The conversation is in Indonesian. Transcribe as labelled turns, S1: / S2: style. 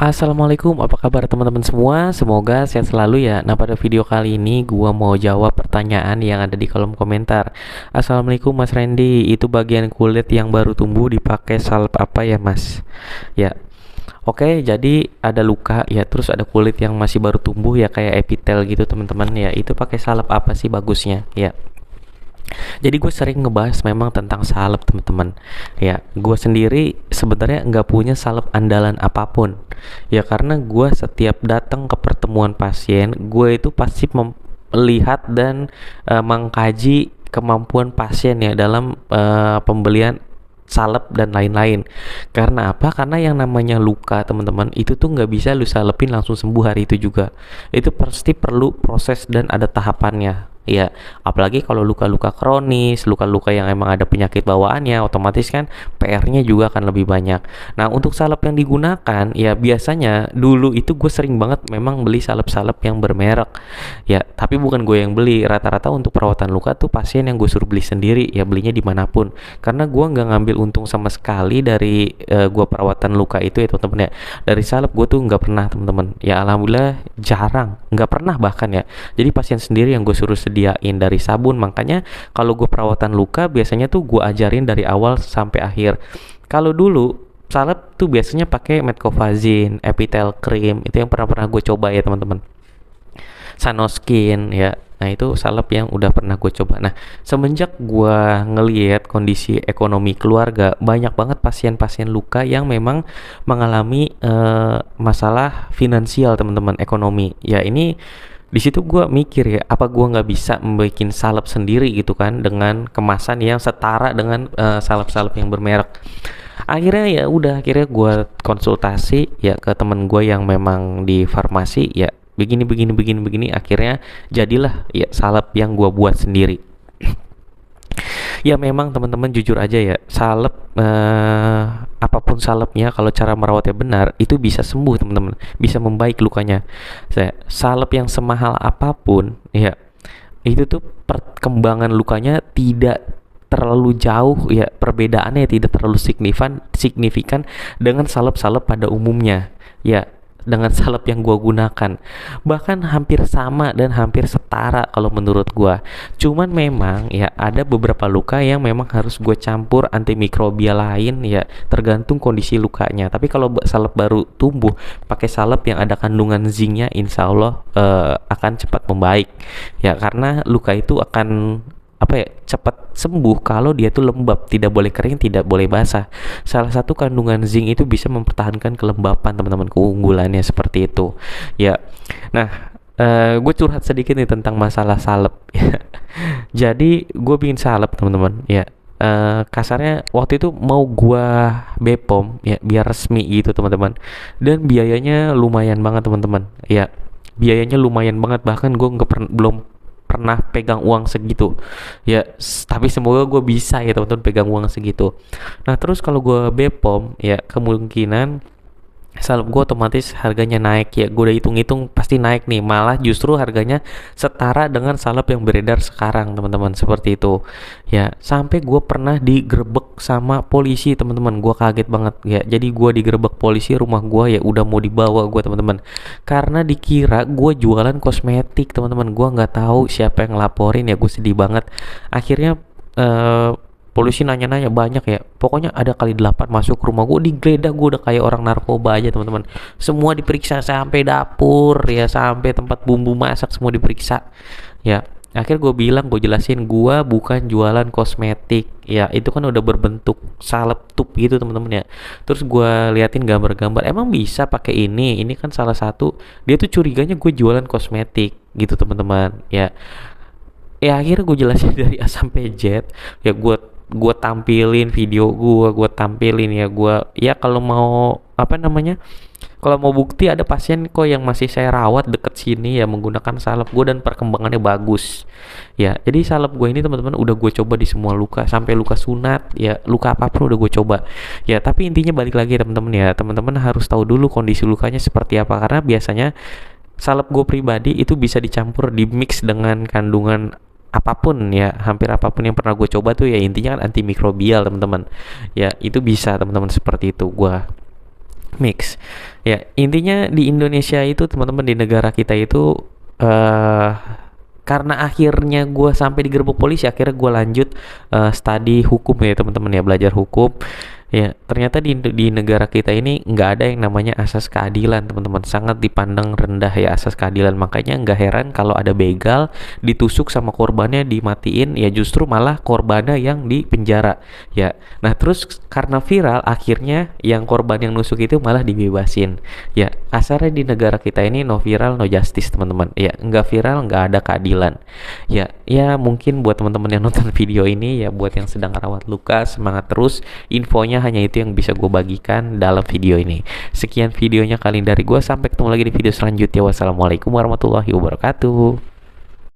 S1: Assalamualaikum, apa kabar teman-teman semua? Semoga sehat selalu ya. Nah, pada video kali ini gua mau jawab pertanyaan yang ada di kolom komentar. Assalamualaikum Mas Randy, itu bagian kulit yang baru tumbuh dipakai salep apa ya Mas? Ya, oke, jadi ada luka ya, terus ada kulit yang masih baru tumbuh ya kayak epitel gitu teman-teman ya. Itu pakai salep apa sih bagusnya? Ya, jadi gue sering ngebahas memang tentang salep teman-teman. Ya, gue sendiri sebenarnya nggak punya salep andalan apapun. Ya karena gue setiap datang ke pertemuan pasien, gue itu pasti melihat dan mengkaji kemampuan pasien ya dalam pembelian salep dan lain-lain. Karena apa? Karena yang namanya luka teman-teman itu tuh nggak bisa lu salepin langsung sembuh hari itu juga. Itu pasti perlu proses dan ada tahapannya. Ya, apalagi kalau luka-luka kronis, luka-luka yang emang ada penyakit bawaannya, otomatis kan PR-nya juga akan lebih banyak. Nah, untuk salep yang digunakan, ya biasanya dulu itu gue sering banget memang beli salep-salep yang bermerek. Ya, tapi bukan gue yang beli. Rata-rata untuk perawatan luka tuh pasien yang gue suruh beli sendiri, ya belinya dimanapun. Karena gue nggak ngambil untung sama sekali dari gue perawatan luka itu ya teman-teman ya. Dari salep gue tuh nggak pernah teman-teman. Ya alhamdulillah jarang, nggak pernah bahkan ya. Jadi pasien sendiri yang gue suruh sediain dari sabun. Makanya kalau gue perawatan luka biasanya tuh gue ajarin dari awal sampai akhir. Kalau dulu salep tuh biasanya pakai Metcovazine, Epitel Cream, itu yang pernah gue coba ya teman-teman. Sanoskin ya. Nah itu salep yang udah pernah gue coba. Nah semenjak gue ngelihat kondisi ekonomi keluarga, banyak banget pasien-pasien luka yang memang mengalami masalah finansial teman-teman, ekonomi. Ya ini di situ gue mikir ya, apa gue nggak bisa membuat salep sendiri gitu kan dengan kemasan yang setara dengan salep-salep yang bermerek. Akhirnya ya udah, akhirnya gue konsultasi ya ke temen gue yang memang di farmasi ya, begini, akhirnya jadilah ya salep yang gue buat sendiri. Ya memang teman-teman jujur aja ya, salep apapun salepnya kalau cara merawatnya benar itu bisa sembuh teman-teman, bisa membaik lukanya. Salep yang semahal apapun ya itu tuh perkembangan lukanya tidak terlalu jauh ya, perbedaannya tidak terlalu signifikan dengan salep-salep pada umumnya ya, dengan salep yang gua gunakan bahkan hampir sama dan hampir setara kalau menurut gua. Cuman memang ya ada beberapa luka yang memang harus gue campur antimikrobial lain ya, tergantung kondisi lukanya. Tapi kalau salep baru tumbuh pakai salep yang ada kandungan zincnya, insya Allah akan cepat membaik ya, karena luka itu akan apa ya, cepat sembuh kalau dia tuh lembab, tidak boleh kering, tidak boleh basah. Salah satu kandungan zinc itu bisa mempertahankan kelembapan teman-teman, keunggulannya seperti itu ya. Nah gue curhat sedikit nih tentang masalah salep ya. Jadi gue bikin salep teman-teman ya. Kasarnya waktu itu mau gua Bepom ya biar resmi gitu teman-teman, dan biayanya lumayan banget teman-teman ya, biayanya lumayan banget, bahkan gue belum pernah pegang uang segitu ya. Tapi semoga gue bisa ya teman-teman pegang uang segitu. Nah terus kalau gue Bepom ya, kemungkinan salep gue otomatis harganya naik ya. Gue udah hitung-hitung pasti naik nih, malah justru harganya setara dengan salep yang beredar sekarang teman-teman, seperti itu ya. Sampai gue pernah digerebek sama polisi teman-teman, gue kaget banget ya. Jadi gue digerebek polisi, rumah gue ya udah mau dibawa gue teman-teman, karena dikira gue jualan kosmetik teman-teman. Gue nggak tahu siapa yang ngelaporin ya, gue sedih banget. Akhirnya polisi nanya-nanya banyak ya, pokoknya ada kali 8 masuk ke rumah gue, digeledah. Gue udah kayak orang narkoba aja teman-teman, semua diperiksa sampai dapur ya, sampai tempat bumbu masak semua diperiksa ya. Akhir gue bilang, gue jelasin gue bukan jualan kosmetik ya, itu kan udah berbentuk salep tube gitu teman-teman ya. Terus gue liatin gambar-gambar, emang bisa pakai ini kan salah satu, dia tuh curiganya gue jualan kosmetik gitu teman-teman ya. Ya akhirnya gue jelasin dari A sampai Z ya. Gue tampilin video gue tampilin ya. Gue ya kalau mau apa namanya, kalau mau bukti, ada pasien kok yang masih saya rawat deket sini ya menggunakan salep gue dan perkembangannya bagus ya. Jadi salep gue ini teman-teman udah gue coba di semua luka, sampai luka sunat ya, luka apapun udah gue coba ya. Tapi intinya balik lagi teman-teman ya, teman-teman harus tahu dulu kondisi lukanya seperti apa, karena biasanya salep gue pribadi itu bisa dicampur, di mix dengan kandungan apapun ya, hampir apapun yang pernah gue coba tuh ya, intinya kan antimikrobial teman-teman ya. Itu bisa teman-teman seperti itu gue mix Ya, intinya di Indonesia itu teman-teman, di negara kita itu eh karena akhirnya gue sampai digerebek polisi, akhirnya gue lanjut studi hukum ya teman-teman ya, belajar hukum. Ya, ternyata di negara kita ini nggak ada yang namanya asas keadilan, teman-teman. Sangat dipandang rendah ya asas keadilan. Makanya nggak heran kalau ada begal ditusuk sama korbannya dimatiin, ya justru malah korbannya yang dipenjara. Ya, nah terus karena viral, akhirnya yang korban yang nusuk itu malah dibebasin. Ya, kasarnya di negara kita ini no viral no justice, teman-teman. Ya, nggak viral nggak ada keadilan. Ya mungkin buat teman-teman yang nonton video ini, ya buat yang sedang rawat luka, semangat terus. Infonya hanya itu yang bisa gue bagikan dalam video ini. Sekian videonya kali ini dari gue, sampai ketemu lagi di video selanjutnya. Wassalamualaikum warahmatullahi wabarakatuh.